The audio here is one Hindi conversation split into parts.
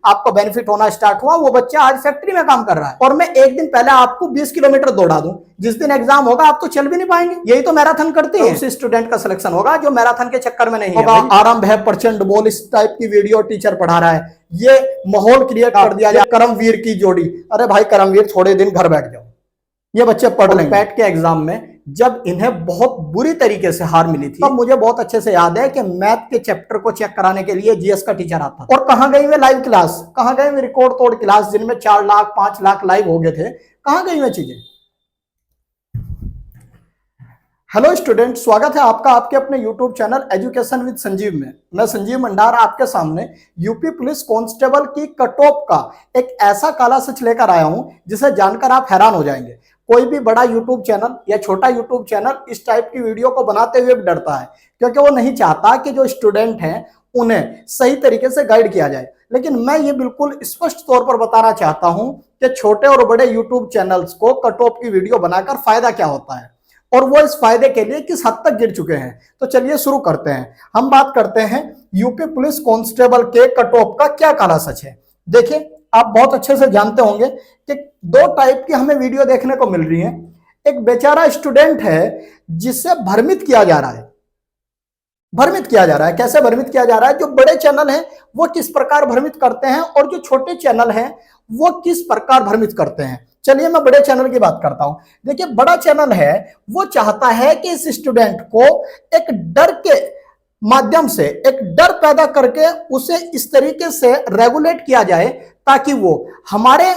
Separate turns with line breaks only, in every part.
आपको बेनिफिट होना स्टार्ट हुआ, वो बच्चा आज फैक्ट्री में काम कर रहा है। और मैं एक दिन पहले आपको 20 किलोमीटर दौड़ा दूं, जिस दिन एग्जाम होगा आप तो चल भी नहीं पाएंगे। यही तो मैराथन करते हैं। उस स्टूडेंट का सिलेक्शन होगा जो मैराथन के चक्कर में नहीं होगा। आरंभ है प्रचंड बोल, इस टाइप की वीडियो टीचर पढ़ा रहा है, ये माहौल क्रिएट कर दिया जाए। करमवीर की जोड़ी, अरे भाई करमवीर थोड़े दिन घर बैठ जाओ, ये बच्चे पढ़ लेंगे। पैट के एग्जाम में जब इन्हें बहुत बुरी तरीके से हार मिली थी, तब मुझे बहुत अच्छे से याद है कि मैथ के चैप्टर को चेक कराने के लिए जीएस का टीचर आता था। और कहां गई वे लाइव क्लास, कहां गई वे रिकॉर्ड तोड़ क्लास जिनमें 4 लाख 5 लाख लाइव हो गए थे, कहां गई वे चीजें। हेलो स्टूडेंट, स्वागत है आपका आपके अपने YouTube channel education with Sanjeev में। मैं संजीव मंडार आपके सामने यूपी पुलिस कांस्टेबल की कट ऑफ का एक ऐसा काला सच लेकर आया हूं जिसे जानकर आप हैरान हो जाएंगे। कोई भी बड़ा यूट्यूब चैनल या छोटा यूट्यूब चैनल इस टाइप की वीडियो को बनाते हुए भी डरता है, क्योंकि वो नहीं चाहता कि जो स्टूडेंट हैं उन्हें सही तरीके से गाइड किया जाए। लेकिन मैं ये बिल्कुल स्पष्ट तौर पर बताना चाहता हूं कि छोटे और बड़े यूट्यूब चैनल्स को कट ऑफ की वीडियो बनाकर फायदा क्या होता है और वो इस फायदे के लिए किस हद तक गिर चुके हैं। तो चलिए शुरू करते हैं। हम बात करते हैं यूपी पुलिस कांस्टेबल के कट ऑफ का क्या काला सच है। देखिए, आप बहुत अच्छे से जानते होंगे कि 2 टाइप की हमें वीडियो देखने को मिल रही है। एक बेचारा स्टूडेंट है जिसे भ्रमित किया जा रहा है। भ्रमित किया जा रहा है, कैसे भ्रमित किया जा रहा है? जो बड़े चैनल हैं वो किस प्रकार भ्रमित करते हैं और जो छोटे चैनल हैं वो किस प्रकार भ्रमित करते हैं। चलिए मैं बड़े चैनल की बात करता हूं। देखिए, बड़ा चैनल है वो चाहता है कि इस स्टूडेंट को एक डर के माध्यम से, एक डर पैदा करके उसे इस तरीके से रेगुलेट किया जाए ताकि वो हमारे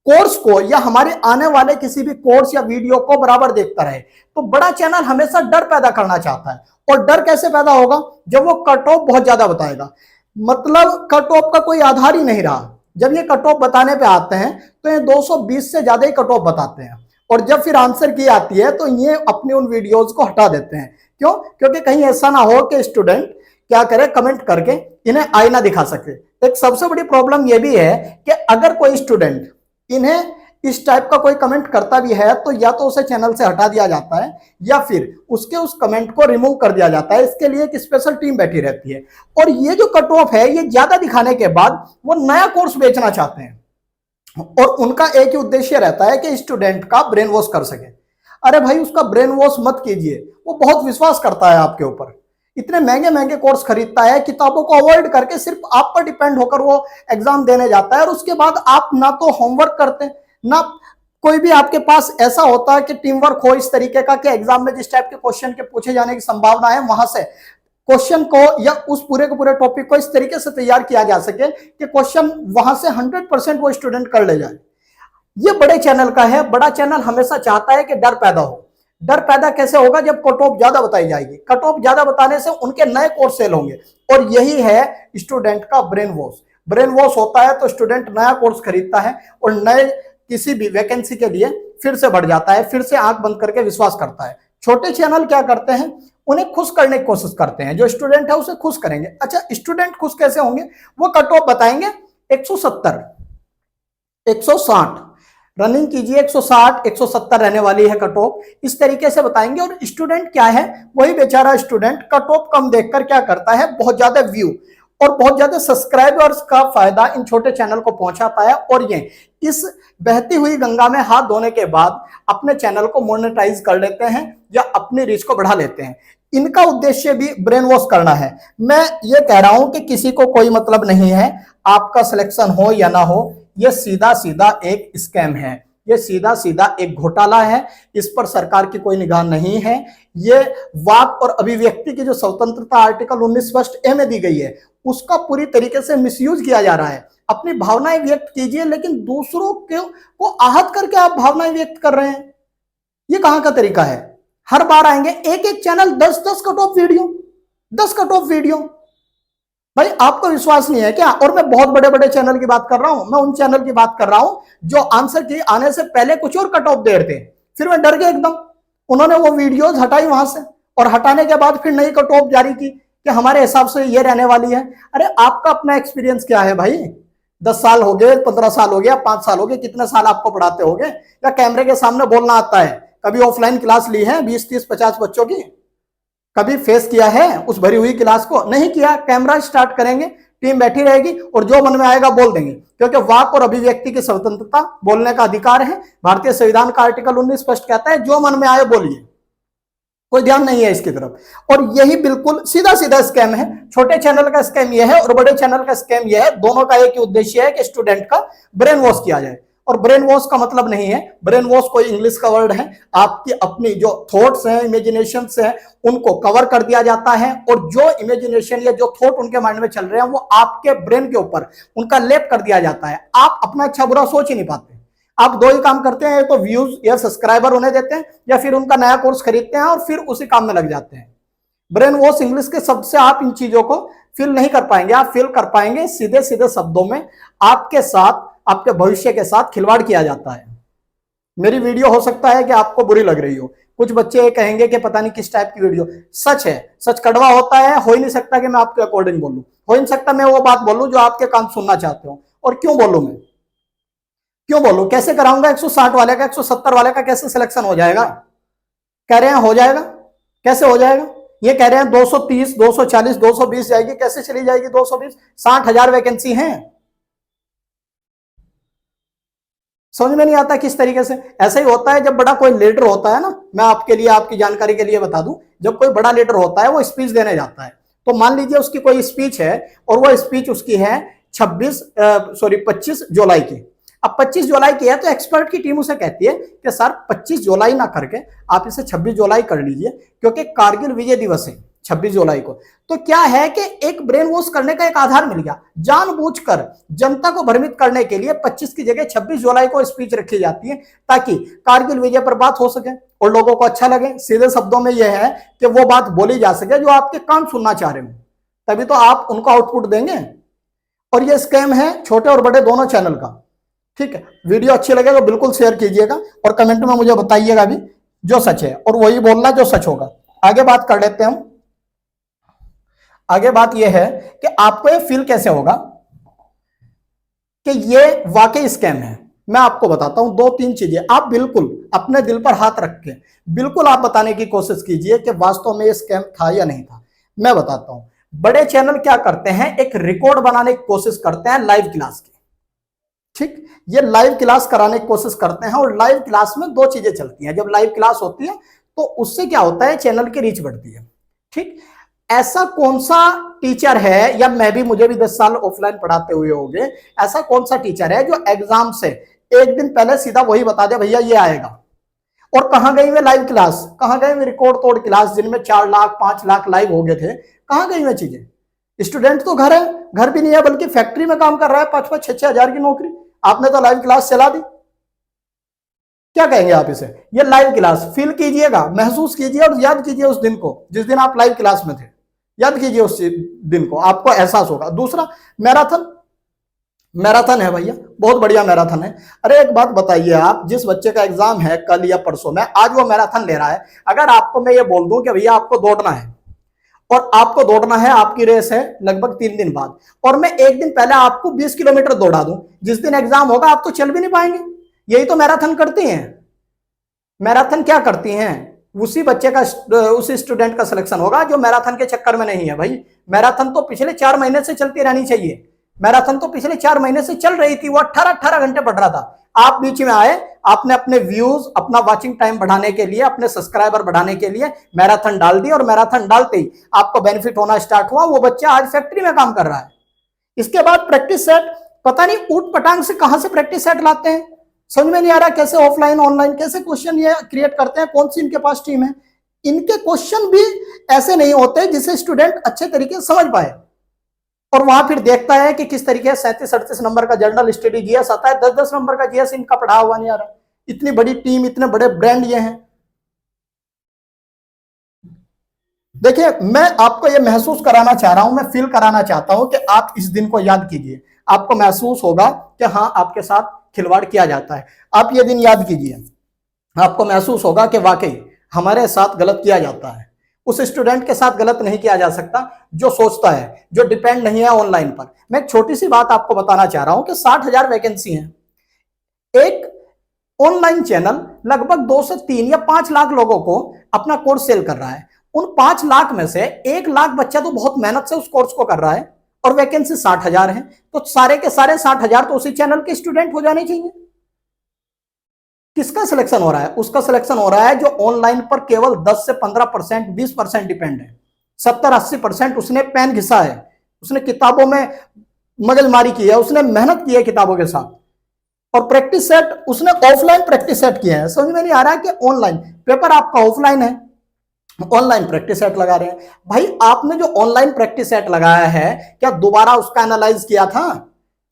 कोर्स को या हमारे आने वाले किसी भी कोर्स या वीडियो को बराबर देखता रहे। तो बड़ा चैनल हमेशा डर पैदा करना चाहता है। और डर कैसे पैदा होगा? जब वो कट ऑफ बहुत ज्यादा बताएगा। मतलब कट ऑफ का कोई आधार ही नहीं रहा। जब ये कट ऑफ बताने पे आते हैं तो ये 220 से ज्यादा ही कट ऑफ बताते हैं। और जब फिर आंसर की आती है तो ये अपनी उन वीडियोस को हटा देते हैं। क्यों? क्योंकि कहीं ऐसा ना हो कि स्टूडेंट क्या करे, कमेंट करके इन्हें आईना दिखा सके। एक सबसे बड़ी प्रॉब्लम यह भी है कि अगर कोई स्टूडेंट इन्हें इस टाइप का कोई कमेंट करता भी है तो या तो उसे चैनल से हटा दिया जाता है या फिर उसके उस कमेंट को रिमूव कर दिया जाता है। इसके लिए एक स्पेशल टीम बैठी रहती है। और ये जो कट ऑफ है ये ज्यादा दिखाने के बाद वो नया कोर्स बेचना चाहते हैं और उनका एक ही उद्देश्य रहता है कि स्टूडेंट का ब्रेन वॉश कर सके। अरे भाई, उसका ब्रेन वॉश मत कीजिए, वो बहुत विश्वास करता है आपके ऊपर, इतने महंगे महंगे कोर्स खरीदता है, किताबों को अवॉइड करके सिर्फ आप पर डिपेंड होकर वो एग्जाम देने जाता है। और उसके बाद आप ना तो होमवर्क करते, ना कोई भी आपके पास ऐसा होता है कि टीम वर्क हो इस तरीके का कि एग्जाम में जिस टाइप के क्वेश्चन के पूछे जाने की संभावना है वहां से क्वेश्चन को या उस पूरे के पूरे टॉपिक को इस तरीके से तैयार किया जा सके कि क्वेश्चन वहां से 100% वो स्टूडेंट कर ले जाए। ये बड़े चैनल का है। बड़ा चैनल हमेशा चाहता है कि डर पैदा हो। डर पैदा कैसे होगा? जब कट ऑफ ज्यादा बताई जाएगी। कट ऑफ ज्यादा बताने से उनके नए कोर्स सेल होंगे और यही है स्टूडेंट का ब्रेन वॉश। ब्रेन वॉश होता है तो स्टूडेंट नया कोर्स खरीदता है और नए किसी भी वैकेंसी के लिए फिर से बढ़ जाता है, फिर से आंख बंद करके विश्वास करता है। छोटे चैनल क्या करते हैं? उन्हें खुश करने की कोशिश करते हैं। जो स्टूडेंट है उसे खुश करेंगे। अच्छा, स्टूडेंट खुश कैसे होंगे? वो कट ऑफ बताएंगे 170, 160, रनिंग कीजिए 160, 170 रहने वाली है कट ऑफ, इस तरीके से बताएंगे। और स्टूडेंट क्या है? वही बेचारा स्टूडेंट कट ऑफ कम देखकर क्या करता है? बहुत ज्यादा व्यू और बहुत ज्यादा सब्सक्राइबर्स का फायदा इन छोटे चैनल को पहुंचाता है और ये इस बहती हुई गंगा में हाथ धोने के बाद अपने चैनल को मोनेटाइज कर लेते हैं या अपनी रीच को बढ़ा लेते हैं। इनका उद्देश्य भी ब्रेन वॉश करना है। मैं ये कह रहा हूं कि किसी को कोई मतलब नहीं है आपका सिलेक्शन हो या ना हो। यह सीधा सीधा एक स्कैम है, ये सीधा सीधा एक घोटाला है। इस पर सरकार की कोई निगाह नहीं है। ये वाक और अभिव्यक्ति की जो स्वतंत्रता आर्टिकल 19 फर्स्ट ए में दी गई है उसका पूरी तरीके से मिसयूज किया जा रहा है। अपनी भावनाएं व्यक्त कीजिए, लेकिन दूसरों को आहत करके आप भावनाएं व्यक्त कर रहे हैं। ये कहां का तरीका है? हर बार आएंगे एक एक channel 10-10 cut off video, 10 cut off video. भाई आपको विश्वास नहीं है क्या? और मैं बहुत बड़े बड़े चैनल की बात कर रहा हूं। मैं उन चैनल की बात कर रहा हूं जो आंसर की आने से पहले कुछ और कट ऑफ दे रहे थे, फिर मैं डर गया एकदम। उन्होंने वो वीडियोस हटाई वहां से और हटाने के बाद फिर नई कट ऑफ जारी की कि हमारे हिसाब से ये रहने वाली है। अरे आपका अपना एक्सपीरियंस क्या है भाई? 10 साल हो गए, 15 साल हो गया, 5 साल हो गए, कितने साल आपको पढ़ाते होंगे? या कैमरे के सामने बोलना आता है? कभी ऑफलाइन क्लास ली है 20, 30, 50 बच्चों की? कभी फेस किया है उस भरी हुई क्लास को? नहीं किया। कैमरा स्टार्ट करेंगे, टीम बैठी रहेगी और जो मन में आएगा बोल देंगे, क्योंकि वाक और अभिव्यक्ति की स्वतंत्रता, बोलने का अधिकार है। भारतीय संविधान का आर्टिकल 19 स्पष्ट कहता है जो मन में आए बोलिए, कोई ध्यान नहीं है इसकी तरफ। और यही बिल्कुल सीधा सीधा स्कैम है। छोटे चैनल का स्कैम यह है और बड़े चैनल का स्कैम यह है। दोनों का एक ही उद्देश्य है कि स्टूडेंट का ब्रेन वॉश किया जाए। और ब्रेन वॉश का मतलब नहीं है, ब्रेन वॉश कोई इंग्लिश का वर्ड है। आपकी अपनी जो थॉट्स हैं, इमेजिनेशंस हैं, उनको कवर कर दिया जाता है और जो इमेजिनेशन या जो थॉट उनके माइंड में चल रहे हैं वो आपके ब्रेन के ऊपर उनका लेप कर दिया जाता है। आप अपना अच्छा बुरा सोच ही नहीं पाते। आप दो ही काम करते हैं, तो व्यूज या सब्सक्राइबर उन्हें देते हैं या फिर उनका नया कोर्स खरीदते हैं और फिर उसी काम में लग जाते हैं। ब्रेन वॉश इंग्लिश के शब्द से आप इन चीजों को फील नहीं कर पाएंगे। आप फील कर पाएंगे सीधे सीधे शब्दों में आपके साथ, आपके भविष्य के साथ खिलवाड़ किया जाता है। मेरी वीडियो हो सकता है कि आपको बुरी लग रही हो, कुछ बच्चे कहेंगे कि पता नहीं किस टाइप की वीडियो। सच है, सच कड़वा होता है। हो ही नहीं सकता कि मैं आपके अकॉर्डिंग बोलूं, हो ही नहीं सकता मैं वो बात बोलूं जो आपके कान सुनना चाहते हो। और क्यों बोलूं मैं, क्यों बोलूं, कैसे कराऊंगा? 160 वाले का 170 वाले का कैसे सिलेक्शन हो जाएगा? कह रहे हैं हो जाएगा, कैसे हो जाएगा? ये कह रहे हैं 230, 240, 220 जाएगी, कैसे चली जाएगी 220? 60,000 वैकेंसी हैं। समझ में नहीं आता किस तरीके से। ऐसा ही होता है जब बड़ा कोई लीडर होता है ना, मैं आपके लिए, आपकी जानकारी के लिए बता दूं, जब कोई बड़ा लीडर होता है वो स्पीच देने जाता है, तो मान लीजिए उसकी कोई स्पीच है और वो स्पीच उसकी है 25 जुलाई की। अब 25 जुलाई की है तो एक्सपर्ट की टीम उसे कहती है कि सर 25 जुलाई ना करके आप इसे 26 जुलाई कर लीजिए, क्योंकि कारगिल विजय दिवस है 26 जुलाई को। तो क्या है कि एक ब्रेन वॉश करने का एक आधार मिल गया। जानबूझकर जनता को भ्रमित करने के लिए 25 की जगह 26 जुलाई को स्पीच रखी जाती है, ताकि कारगिल विजय पर बात हो सके और लोगों को अच्छा लगे। सीधे शब्दों में यह है कि वो बात बोली जा सके जो आपके कान सुनना चाह रहे हो, तभी तो आप उनको आउटपुट देंगे। और ये स्कैम है छोटे और बड़े दोनों चैनल का। ठीक है, वीडियो अच्छी लगे तो बिल्कुल शेयर कीजिएगा और कमेंट में मुझे बताइएगा भी जो सच है, और वही बोलना जो सच होगा। आगे बात कर लेते हैं हम। आगे बात यह है कि आपको ये फील कैसे होगा कि ये वाकई स्कैम है। मैं आपको बताता हूं 2-3 चीजें। आप बिल्कुल अपने दिल पर हाथ रख के बिल्कुल आप बताने की कोशिश कीजिए कि वास्तव में ये स्कैम था या नहीं था। मैं बताता हूं। बड़े चैनल क्या करते हैं, एक रिकॉर्ड बनाने की कोशिश करते हैं लाइव क्लास की। ठीक, ये लाइव क्लास कराने की कोशिश करते हैं और लाइव क्लास में 2 चीजें चलती हैं। जब लाइव क्लास होती है तो उससे क्या होता है, चैनल की रीच बढ़ती है। ठीक, ऐसा कौन सा टीचर है, या मैं भी, मुझे भी 10 साल ऑफलाइन पढ़ाते हुए हो गए, ऐसा कौन सा टीचर है जो एग्जाम से एक दिन पहले सीधा वही बता दे भैया ये आएगा। और कहां गई वे लाइव क्लास, कहां गई वे रिकॉर्ड तोड़ क्लास जिनमें 4 लाख 5 लाख लाइव हो गए थे, कहां गई वे चीजें? स्टूडेंट तो घर है, घर भी नहीं है, बल्कि फैक्ट्री में काम कर रहा है, 5-5 6-6 हजार की नौकरी। आपने तो लाइव क्लास चला दी। क्या कहेंगे आप इसे? ये लाइव क्लास फील कीजिएगा, महसूस कीजिए और याद कीजिए उस दिन को जिस दिन आप लाइव क्लास में थे। याद कीजिए उस दिन को, आपको एहसास होगा। दूसरा, मैराथन। मैराथन है भैया, बहुत बढ़िया मैराथन है। अरे एक बात बताइए, आप जिस बच्चे का एग्जाम है कल या परसों में, आज वो मैराथन ले रहा है। अगर आपको मैं ये बोल दूं कि भैया आपको दौड़ना है, और आपको दौड़ना है, आपकी रेस है लगभग 3 दिन बाद, और मैं एक दिन पहले आपको 20 किलोमीटर दौड़ा दूं, जिस दिन एग्जाम होगा आप तो चल भी नहीं पाएंगे। यही तो मैराथन करती हैं। मैराथन क्या करती हैं, उसी बच्चे का, उसी स्टूडेंट का सिलेक्शन होगा जो मैराथन के चक्कर में नहीं है। भाई मैराथन तो पिछले 4 महीने से चलती रहनी चाहिए। मैराथन तो पिछले 4 महीने से चल रही थी, वो 18-18 घंटे बढ़ रहा था। आप बीच में आए, आपने अपने व्यूज, अपना वॉचिंग टाइम बढ़ाने के लिए, अपने सब्सक्राइबर बढ़ाने के लिए मैराथन डाल दी, और मैराथन डालते ही आपको बेनिफिट होना स्टार्ट हुआ। वो बच्चा आज फैक्ट्री में काम कर रहा है। इसके बाद प्रैक्टिस सेट, पता नहीं ऊट पटांग से कहां से प्रैक्टिस सेट लाते हैं, समझ में नहीं आ रहा। कैसे ऑफलाइन ऑनलाइन कैसे क्वेश्चन ये क्रिएट करते हैं, कौन सी इनके पास टीम है। इनके क्वेश्चन भी ऐसे नहीं होते जिसे स्टूडेंट अच्छे तरीके से समझ पाए। और वहां फिर देखता है कि किस तरीके से 37-38 नंबर का जनरल स्टडी जीएस आता है, 10-10 नंबर का जीएस इनका पढ़ा हुआ नहीं आ रहा। इतनी बड़ी टीम, इतने बड़े ब्रांड ये हैं। देखिए, मैं आपको ये महसूस कराना चाह रहा हूं, मैं फील कराना चाहता हूं कि आप इस दिन को याद कीजिए। आपको महसूस होगा कि हाँ, आपके साथ खिलवाड़ किया जाता है। आप ये दिन याद कीजिए, आपको महसूस होगा कि वाकई हमारे साथ गलत किया जाता है। उस स्टूडेंट के साथ गलत नहीं किया जा सकता जो सोचता है, जो डिपेंड नहीं है ऑनलाइन पर। मैं एक छोटी सी बात आपको बताना चाह रहा हूं कि 60,000 वैकेंसी है। एक ऑनलाइन चैनल लगभग 2 से 3 या 5 लाख लोगों को अपना कोर्स सेल कर रहा है। उन 5 लाख में से 1 लाख बच्चा तो बहुत मेहनत से उस कोर्स को कर रहा है, और वैकेंसी 60,000 है, तो सारे के सारे 60,000 तो उसी चैनल के स्टूडेंट हो जाने चाहिए। किसका सिलेक्शन हो रहा है? उसका सिलेक्शन हो रहा है जो ऑनलाइन पर केवल 10 से 15%, 20% डिपेंड है। 70-80% उसने पेन घिसा है, उसने किताबों में मगजमारी की है, उसने मेहनत की है किताबों के साथ, और प्रैक्टिस सेट उसने ऑफलाइन प्रैक्टिस सेट किए हैं। समझ में नहीं आ रहा है कि ऑनलाइन पेपर आपका ऑफलाइन है, ऑनलाइन प्रैक्टिस सेट लगा रहे हैं। भाई आपने जो ऑनलाइन प्रैक्टिस सेट लगाया है, क्या दोबारा उसका एनालाइज किया था?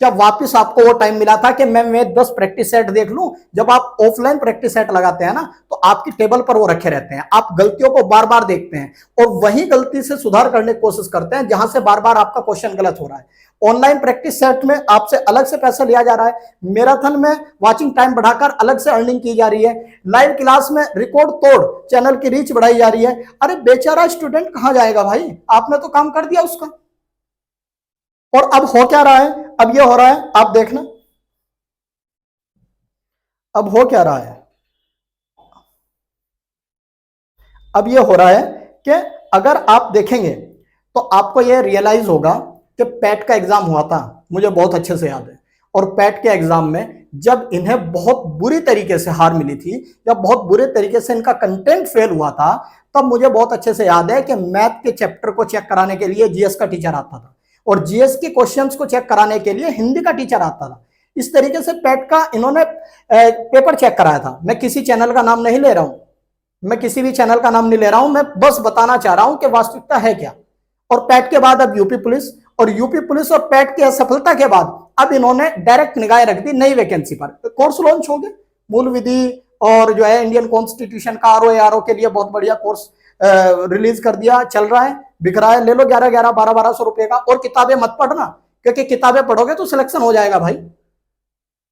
क्या वापस आपको वो टाइम मिला था कि मैं 10 प्रैक्टिस सेट देख लूं? जब आप ऑफलाइन प्रैक्टिस सेट लगाते हैं ना, तो आपकी टेबल पर वो रखे रहते हैं, आप गलतियों को बार बार देखते हैं और वही गलती से सुधार करने की कोशिश करते हैं जहां से बार बार आपका क्वेश्चन गलत हो रहा है। ऑनलाइन प्रैक्टिस सेट में आपसे अलग से पैसा लिया जा रहा है, मैराथन में वाचिंग टाइम बढ़ाकर अलग से अर्निंग की जा रही है, लाइव क्लास में रिकॉर्ड तोड़ चैनल की रीच बढ़ाई जा रही है। अरे बेचारा स्टूडेंट कहां जाएगा भाई? आपने तो काम कर दिया उसका। और अब हो क्या रहा है? अब ये हो रहा है, आप देखना अब हो क्या रहा है। अब ये हो रहा है कि अगर आप देखेंगे तो आपको ये रियलाइज होगा कि पैट का एग्जाम हुआ था, मुझे बहुत अच्छे से याद है। और पैट के एग्जाम में जब इन्हें बहुत बुरी तरीके से हार मिली थी या बहुत बुरे तरीके से इनका कंटेंट फेल हुआ था, तब मुझे बहुत अच्छे से याद है कि मैथ के चैप्टर को चेक कराने के लिए जीएस का टीचर आता था और जीएस के क्वेश्चंस को चेक कराने के लिए हिंदी का टीचर आता था। इस तरीके से पैट का इन्होंने पेपर चेक कराया था। मैं किसी चैनल का नाम नहीं ले रहा हूं, मैं किसी भी चैनल का नाम नहीं ले रहा हूं, मैं बस बताना चाह रहा हूं कि वास्तविकता है क्या। और पैट के बाद अब यूपी पुलिस, और यूपी पुलिस और पैट की असफलता के बाद अब इन्होंने डायरेक्ट निगाहें रख दी नई वैकेंसी पर। कोर्स लॉन्च हो गए, मूल विधि और जो है इंडियन कॉन्स्टिट्यूशन का आरओ के लिए बहुत बढ़िया कोर्स रिलीज कर दिया, चल रहा है, बिक रहा है। ले लो 11-11, 12-1200 रुपए का। और किताबें मत पढ़ना, क्योंकि किताबें पढ़ोगे तो सिलेक्शन हो जाएगा भाई।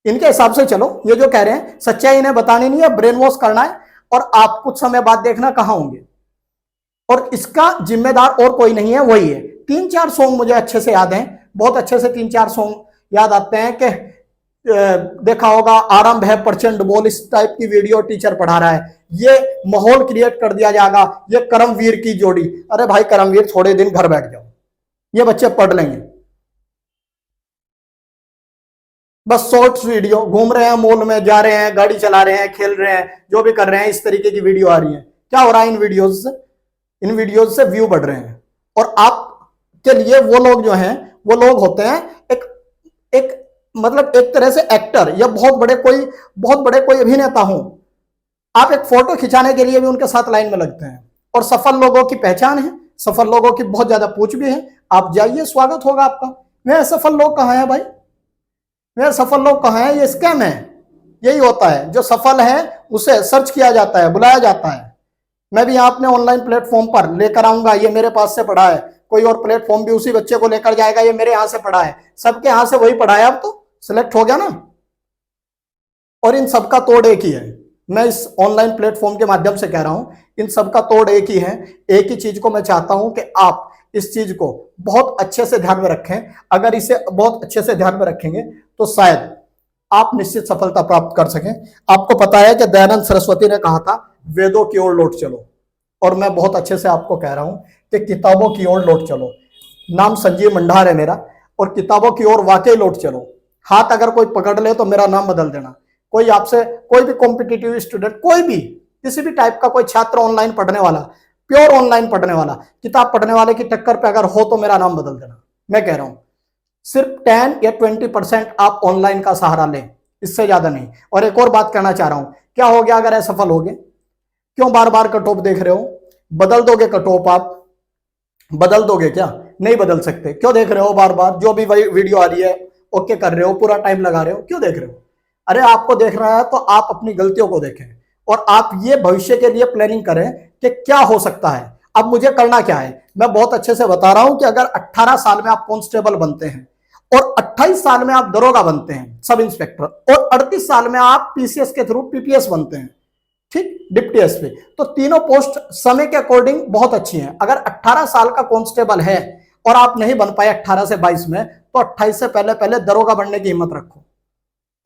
इनके हिसाब से चलो, ये जो कह रहे हैं सच्चाई इन्हें बतानी नहीं है, ब्रेन वॉश करना है, और आप कुछ समय बाद देखना कहां होंगे। और इसका जिम्मेदार और कोई नहीं है, वही है। 3-4 सॉन्ग मुझे अच्छे से याद हैं, बहुत अच्छे से 3-4 सॉन्ग याद आते हैं कि देखा होगा, आरंभ है प्रचंड बोल, इस टाइप की वीडियो टीचर पढ़ा रहा है, ये माहौल क्रिएट कर दिया जाएगा, ये करमवीर की जोड़ी। अरे भाई करमवीर थोड़े दिन घर बैठ जाओ, ये बच्चे पढ़ लेंगे। बस शॉर्ट्स वीडियो, घूम रहे हैं, मॉल में जा रहे हैं, गाड़ी चला रहे हैं, खेल रहे हैं, जो भी कर रहे हैं, इस तरीके की वीडियो आ रही है। क्या हो रहा है इन वीडियोज से? इन वीडियोज से व्यू बढ़ रहे हैं। और आप के लिए वो लोग जो हैं, वो लोग होते हैं एक एक मतलब एक तरह से एक्टर या बहुत बड़े कोई अभिनेता हो। आप एक फोटो खिंचाने के लिए भी उनके साथ लाइन में लगते हैं। और सफल लोगों की पहचान है, सफल लोगों की बहुत ज्यादा पूछ भी है। आप जाइए, स्वागत होगा आपका। वे सफल लोग कहाँ हैं भाई? वे सफल लोग कहाँ हैं? ये स्कैम है। यही होता है, जो सफल है उसे सर्च किया जाता है, बुलाया जाता है। मैं भी आपने ऑनलाइन प्लेटफॉर्म पर लेकर आऊंगा, ये मेरे पास से पढ़ा है, कोई और प्लेटफॉर्म भी उसी बच्चे को लेकर जाएगा, ये मेरे यहां से पढ़ा है, सबके यहां से वही पढ़ा है, अब तो सिलेक्ट हो गया ना। और इन सबका तोड़ एक ही है। मैं इस ऑनलाइन प्लेटफॉर्म के माध्यम से कह रहा हूं, इन सबका तोड़ एक ही है। एक ही चीज को मैं चाहता हूं कि आप इस चीज को बहुत अच्छे से ध्यान में रखें। अगर इसे बहुत अच्छे से ध्यान में रखेंगे तो शायद आप निश्चित सफलता प्राप्त कर सकें। आपको पता है कि दयानंद सरस्वती ने कहा था, वेदों की ओर लौट चलो। और मैं बहुत अच्छे से आपको कह रहा हूं कि किताबों की ओर लौट चलो। नाम संजीव मंडार है मेरा, और किताबों की ओर वाकई लौट चलो। हाथ अगर कोई पकड़ ले तो मेरा नाम बदल देना। कोई आपसे, कोई भी कॉम्पिटिटिव स्टूडेंट, कोई भी किसी भी टाइप का कोई छात्र ऑनलाइन पढ़ने वाला, प्योर ऑनलाइन पढ़ने वाला, किताब पढ़ने वाले की टक्कर पे अगर हो तो मेरा नाम बदल देना। मैं कह रहा हूं सिर्फ 10 या 20% आप ऑनलाइन का सहारा लें, इससे ज्यादा नहीं। और एक और बात कहना चाह रहा हूं, क्या हो गया अगर असफल हो गए? क्यों बार बार कट ऑफ देख रहे हो? बदल दोगे कट ऑफ? आप बदल दोगे क्या? नहीं बदल सकते। क्यों देख रहे हो बार बार? जो भी वीडियो आ रही है ओके कर रहे हो, पूरा टाइम लगा रहे हो, क्यों देख रहे हो? अरे आपको देख रहा है तो आप अपनी गलतियों को देखें और आप ये भविष्य के लिए प्लानिंग करें कि क्या हो सकता है, अब मुझे करना क्या है। मैं बहुत अच्छे से बता रहा हूं कि अगर 18 साल में आप कांस्टेबल बनते हैं और 28 साल में आप दरोगा बनते हैं, सब इंस्पेक्टर, और 38 साल में आप पीसीएस के थ्रू पीपीएस बनते हैं, ठीक, डिप्टी एसपी, तो तीनों पोस्ट समय के अकॉर्डिंग बहुत अच्छी हैं। अगर 18 साल का कांस्टेबल है और आप नहीं बन पाए 18 से 22 में, तो 28 से पहले पहले दरोगा बनने की हिम्मत रखो।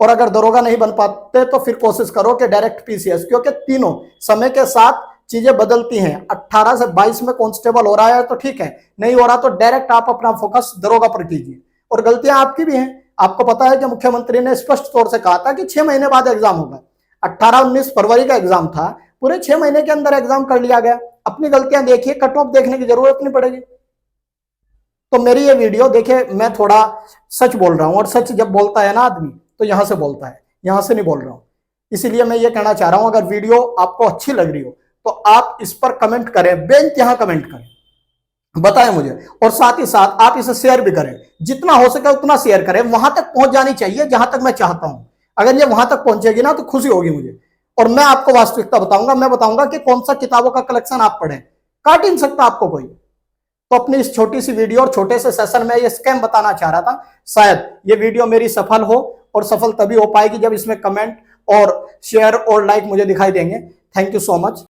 और अगर दरोगा नहीं बन पाते तो फिर कोशिश करो कि डायरेक्ट पीसीएस, क्योंकि तीनों समय के साथ चीजें बदलती हैं। 18 से 22 में कांस्टेबल हो रहा है तो ठीक है, नहीं हो रहा तो डायरेक्ट आप अपना फोकस दरोगा पर कीजिए। और गलतियां आपकी भी हैं। आपको पता है कि मुख्यमंत्री ने स्पष्ट तौर से कहा था कि 6 महीने बाद एग्जाम होगा। 18-19 फरवरी का एग्जाम था, पूरे 6 महीने के अंदर एग्जाम कर लिया गया। अपनी गलतियां देखिए, कट ऑफ देखने की जरूरत नहीं पड़ेगी। तो मेरी ये वीडियो देखिए, मैं थोड़ा सच बोल रहा हूं, और सच जब बोलता है ना आदमी तो यहां से बोलता है, यहां से नहीं बोल रहा हूं। इसीलिए मैं ये कहना चाह रहा हूं, अगर वीडियो आपको अच्छी लग रही हो तो आप इस पर कमेंट करें, बेइंतहा कमेंट करें, बताएं मुझे। और साथ ही साथ आप इसे शेयर भी करें, जितना हो सके उतना शेयर करें। वहां तक पहुंच जानी चाहिए जहां तक मैं चाहता हूं। अगर ये वहां तक पहुंचेगी ना तो खुशी होगी मुझे, और मैं आपको वास्तविकता बताऊंगा। मैं बताऊंगा कि कौन सा किताबों का कलेक्शन आप पढ़ें, काट ही नहीं सकता आपको कोई। तो अपनी इस छोटी सी वीडियो और छोटे से सेशन में ये स्कैम बताना चाह रहा था। शायद ये वीडियो मेरी सफल हो, और सफल तभी हो पाएगी जब इसमें कमेंट और शेयर और लाइक मुझे दिखाई देंगे। Thank you so much.